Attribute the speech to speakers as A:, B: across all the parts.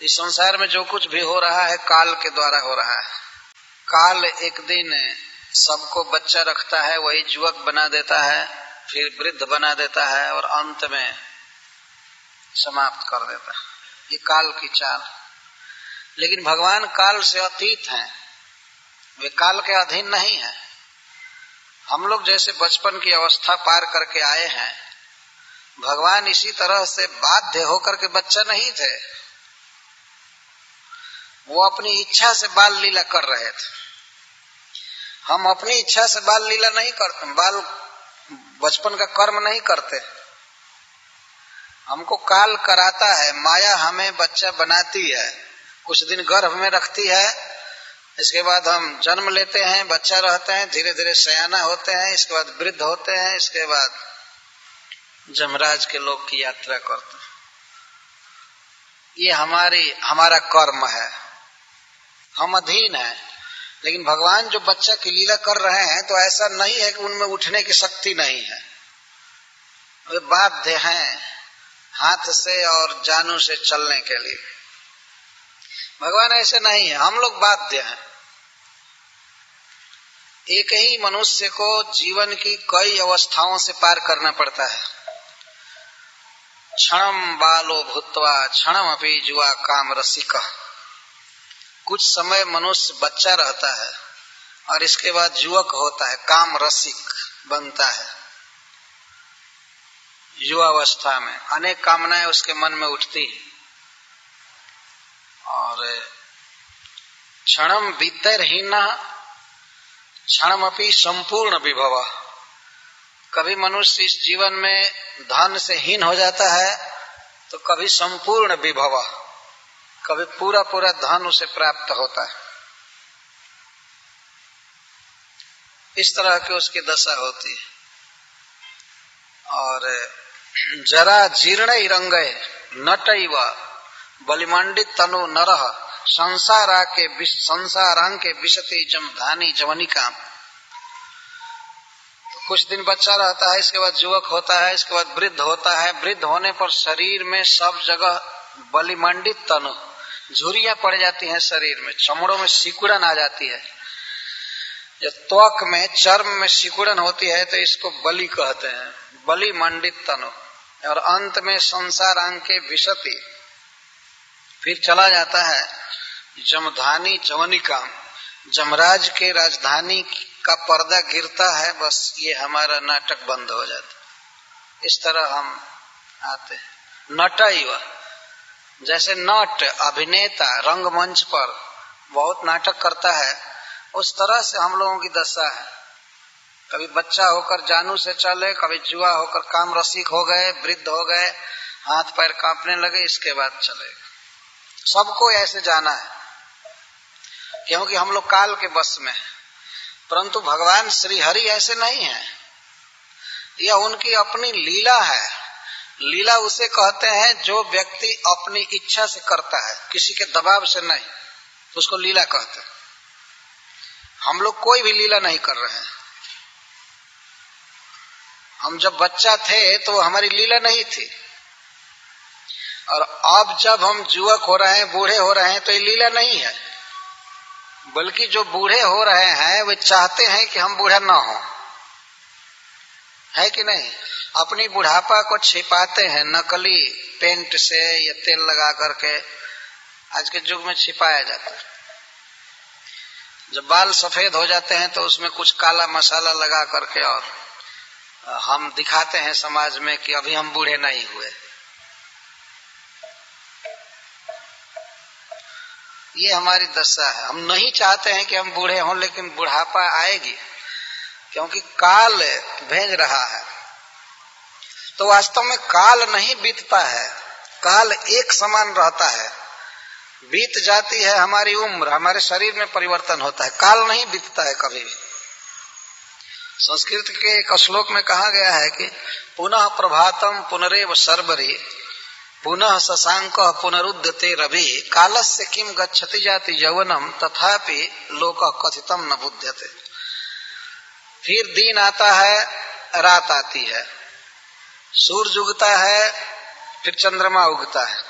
A: इस संसार में जो कुछ भी हो रहा है काल के द्वारा हो रहा है। काल एक दिन सबको बच्चा रखता है, वही युवक बना देता है, फिर वृद्ध बना देता है और अंत में समाप्त कर देता है। ये काल की चाल। लेकिन भगवान काल से अतीत हैं, वे काल के अधीन नहीं हैं। हम लोग जैसे बचपन की अवस्था पार करके आए हैं, भगवान इसी तरह से बाध्य होकर के बच्चा नहीं थे। वो अपनी इच्छा से बाल लीला कर रहे थे। हम अपनी इच्छा से बाल लीला नहीं करते, बाल बचपन का कर्म नहीं करते। हमको काल कराता है, माया हमें बच्चा बनाती है, कुछ दिन गर्भ में रखती है, इसके बाद हम जन्म लेते हैं, बच्चा रहते हैं, धीरे धीरे सयाना होते हैं, इसके बाद वृद्ध होते हैं, इसके बाद जमराज के लोक की यात्रा करते हैं। ये हमारा कर्म है, हम अधीन हैं। लेकिन भगवान जो बच्चा की लीला कर रहे हैं तो ऐसा नहीं है कि उनमें उठने की शक्ति नहीं है। वे बाध्य हैं हाथ से और जानू से चलने के लिए। भगवान ऐसे नहीं है, हम लोग बाध्य हैं। एक ही मनुष्य को जीवन की कई अवस्थाओं से पार करना पड़ता है। क्षणम बालो भूत्वा क्षणमपि जुआ काम रसिक। कुछ समय मनुष्य बच्चा रहता है और इसके बाद युवक होता है, काम रसिक बनता है। युवावस्था में अनेक कामनाएं उसके मन में उठती है और क्षणम बीतरहीना क्षणमपि संपूर्ण विभव। कभी मनुष्य इस जीवन में धन से हीन हो जाता है तो कभी संपूर्ण विभव, कभी पूरा पूरा धन उसे प्राप्त होता है। इस तरह की उसकी दशा होती है। और जरा जीर्ण रंगे नटैव बलिमंडित तनु नरह संसारांग के विशति जम धानी जवनिका। तो कुछ दिन बच्चा रहता है, इसके बाद युवक होता है, इसके बाद वृद्ध होता है। वृद्ध होने पर शरीर में सब जगह बलिमंडित तनु, झुर्रियां पड़ जाती हैं शरीर में, चमड़ों में सिकुड़न आ जाती है। जब त्वक में चर्म में सिकुड़न होती है तो इसको बलि कहते हैं, बलि मंडित तनु। और अंत में संसारांग के विशति, फिर चला जाता है जमधानी जवनिका। जमराज के राजधानी का पर्दा गिरता है, बस ये हमारा नाटक बंद हो जाता। इस तरह हम आते हैं। नटैव, जैसे नट अभिनेता रंगमंच पर बहुत नाटक करता है, उस तरह से हम लोगों की दशा है। कभी बच्चा होकर जानू से चले, कभी जुआ होकर काम रसिक हो गए, वृद्ध हो गए, हाथ पैर कांपने लगे, इसके बाद चले। सबको ऐसे जाना है क्योंकि हम लोग काल के बस में हैं। परंतु भगवान श्री हरि ऐसे नहीं है, यह उनकी अपनी लीला है। लीला उसे कहते हैं जो व्यक्ति अपनी इच्छा से करता है, किसी के दबाव से नहीं, तो उसको लीला कहते हैं। हम लोग कोई भी लीला नहीं कर रहे हैं। हम जब बच्चा थे तो हमारी लीला नहीं थी, और अब जब हम युवक हो रहे हैं, बूढ़े हो रहे हैं, तो ये लीला नहीं है। बल्कि जो बूढ़े हो रहे हैं वे चाहते हैं कि हम बूढ़ा ना हो, है कि नहीं? अपनी बुढ़ापा को छिपाते हैं नकली पेंट से या तेल लगा करके, आज के युग में छिपाया जाता है। जब बाल सफेद हो जाते हैं तो उसमें कुछ काला मसाला लगा करके और हम दिखाते हैं समाज में कि अभी हम बूढ़े नहीं हुए। ये हमारी दशा है। हम नहीं चाहते हैं कि हम बूढ़े हों, लेकिन बुढ़ापा आएगी क्योंकि काल भेज रहा है। तो वास्तव में काल नहीं बीतता है, काल एक समान रहता है। बीत जाती है हमारी उम्र, हमारे शरीर में परिवर्तन होता है, काल नहीं बीतता है कभी भी। संस्कृत के एक श्लोक में कहा गया है कि पुनः प्रभातम पुनरेव सर्वरी पुनः शशांक पुनरुद्यते रवि कालस्य किम गच्छति जाति यौवनम तथापि लोक कथितम न बुध्यते। फिर दिन आता है, रात आती है, सूरज उगता है, फिर चंद्रमा उगता है,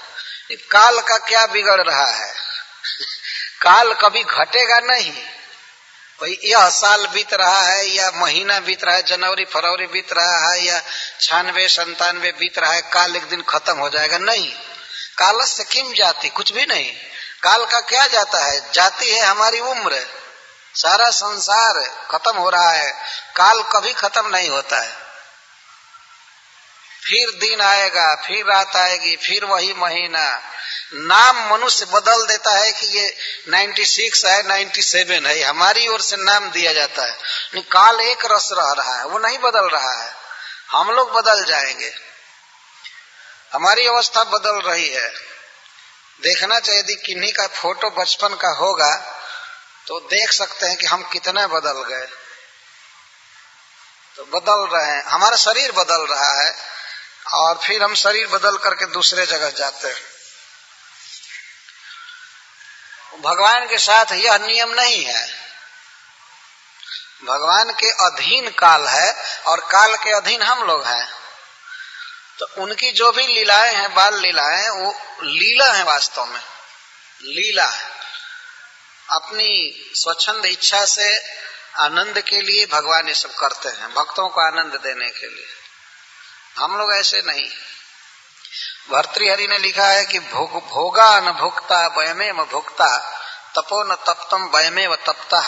A: काल का क्या बिगड़ रहा है? काल कभी घटेगा नहीं। भाई यह साल बीत रहा है या महीना बीत रहा है, जनवरी फरवरी बीत रहा है या 96 97 बीत रहा है, काल एक दिन खत्म हो जाएगा? नहीं। काल से किम जाती, कुछ भी नहीं। काल का क्या जाता है? जाती है हमारी उम्र। सारा संसार खत्म हो रहा है, काल कभी खत्म नहीं होता है। फिर दिन आएगा, फिर रात आएगी, फिर वही महीना। नाम मनुष्य बदल देता है कि ये 96 है, 97 है, हमारी ओर से नाम दिया जाता है। काल एक रस रह रहा है, वो नहीं बदल रहा है। हम लोग बदल जाएंगे, हमारी अवस्था बदल रही है। देखना चाहिए, यदि किन्हीं का फोटो बचपन का होगा तो देख सकते हैं कि हम कितना बदल गए। तो बदल रहे हैं, हमारा शरीर बदल रहा है और फिर हम शरीर बदल करके दूसरे जगह जाते हैं। भगवान के साथ यह नियम नहीं है। भगवान के अधीन काल है और काल के अधीन हम लोग हैं। तो उनकी जो भी लीलाएं हैं, बाल लीलाएं, वो लीला है, वास्तव में लीला है। अपनी स्वच्छंद इच्छा से आनंद के लिए भगवान ये सब करते हैं, भक्तों को आनंद देने के लिए। हम लोग ऐसे नहीं। भर्तृहरि ने लिखा है कि भोगा न भुक्ता वयमेव भुक्ता, तपो न तप्तम वयमेव तप्ता,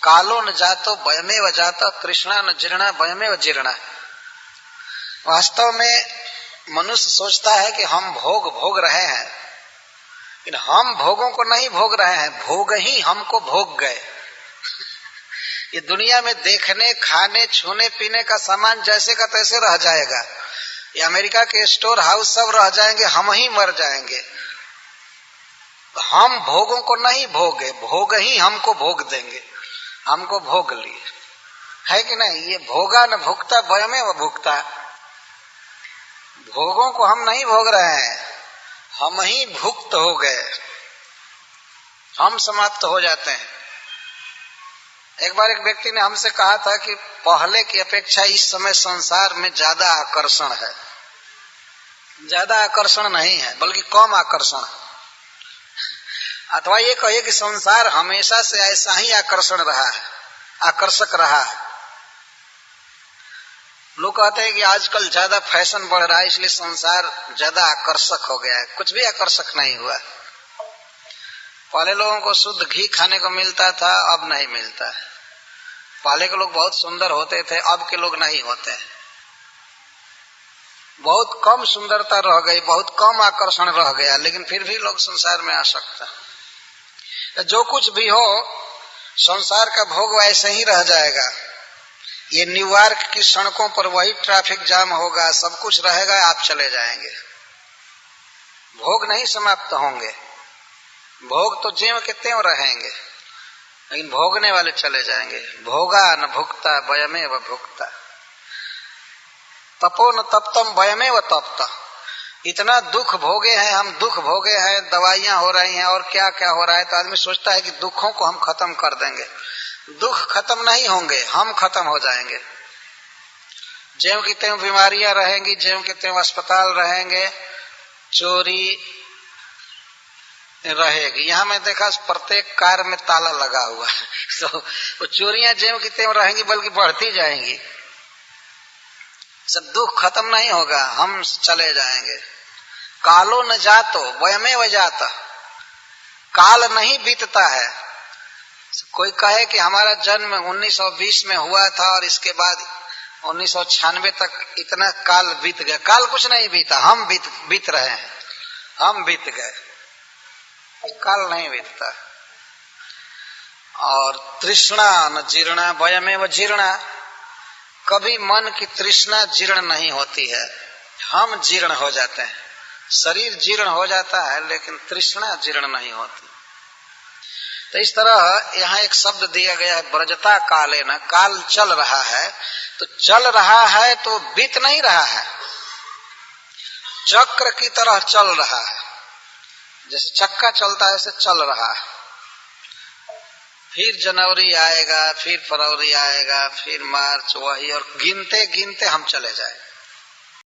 A: कालो न जातो वयमेव जाता, तृष्णा न जीर्णा वयमेव जीर्णा। वास्तव में मनुष्य सोचता है कि हम भोग रहे हैं, लेकिन हम भोगों को नहीं भोग रहे हैं, भोग ही हमको भोग गए। ये दुनिया में देखने, खाने, छूने पीने का सामान जैसे का तैसे रह जाएगा। ये अमेरिका के स्टोर हाउस सब रह जाएंगे, हम ही मर जाएंगे। हम भोगों को नहीं भोगे, भोग ही हमको भोग देंगे। हमको भोग लिए, है कि नहीं? ये भोगा न भुगता वयमेव भुगता। भोगों को हम नहीं भोग रहे हैं, हम ही भुक्त हो गए, हम समाप्त हो जाते हैं। एक बार एक व्यक्ति ने हमसे कहा था कि पहले की अपेक्षा इस समय संसार में ज्यादा आकर्षण है। ज्यादा आकर्षण नहीं है, बल्कि कम आकर्षण। अथवा ये कहिए कि संसार हमेशा से ऐसा ही आकर्षण रहा है, आकर्षक रहा है। लोग कहते हैं कि आजकल ज्यादा फैशन बढ़ रहा है, इसलिए संसार ज्यादा आकर्षक हो गया है। कुछ भी आकर्षक नहीं हुआ। पहले लोगों को शुद्ध घी खाने को मिलता था, अब नहीं मिलता है। पहले के लोग बहुत सुंदर होते थे, अब के लोग नहीं होते। बहुत कम सुंदरता रह गई, बहुत कम आकर्षण रह गया, लेकिन फिर भी लोग संसार में आसक्त हैं। जो कुछ भी हो, संसार का भोग वैसे ही रह जाएगा। ये न्यूयॉर्क की सड़कों पर वही ट्रैफिक जाम होगा, सब कुछ रहेगा, आप चले जाएंगे। भोग नहीं समाप्त होंगे। भोग तो ज्यों के त्यों रहेंगे, लेकिन भोगने वाले चले जाएंगे। भोगा न भुक्ता वयमेव भुक्ता, तपो न तप्तम वयमेव तप्ता। इतना दुख भोगे हैं हम, दुख भोगे हैं, दवाइयां हो रही हैं और क्या क्या हो रहा है। तो आदमी सोचता है कि दुखों को हम खत्म कर देंगे। दुख खत्म नहीं होंगे, हम खत्म हो जाएंगे। ज्यों की त्यों बीमारियां रहेंगी, ज्यों के त्यों अस्पताल रहेंगे, चोरी रहेगी। यहाँ मैं देखा प्रत्येक कार में ताला लगा हुआ है। तो चोरियां ज्यों की त्यों रहेंगी, बल्कि बढ़ती जाएंगी। सब दुख खत्म नहीं होगा, हम चले जाएंगे। कालो न जातो वयमेव जाता, काल नहीं बीतता है। कोई कहे कि हमारा जन्म 1920 में हुआ था और इसके बाद 1996 तक इतना काल बीत गया। काल कुछ नहीं बीता, हम बीत रहे हैं, हम बीत गए। काल नहीं बीतता। और तृष्णा न जीर्णा वयमेव जीर्णा, कभी मन की तृष्णा जीर्ण नहीं होती है, हम जीर्ण हो जाते हैं। शरीर जीर्ण हो जाता है, लेकिन तृष्णा जीर्ण नहीं होती। तो इस तरह यहाँ एक शब्द दिया गया है, ब्रजता काले न। काल चल रहा है, तो चल रहा है तो बीत नहीं रहा है, चक्र की तरह चल रहा है। जैसे चक्का चलता है, ऐसे चल रहा है। फिर जनवरी आएगा, फिर फरवरी आएगा, फिर मार्च, वही, और गिनते गिनते हम चले जाएंगे।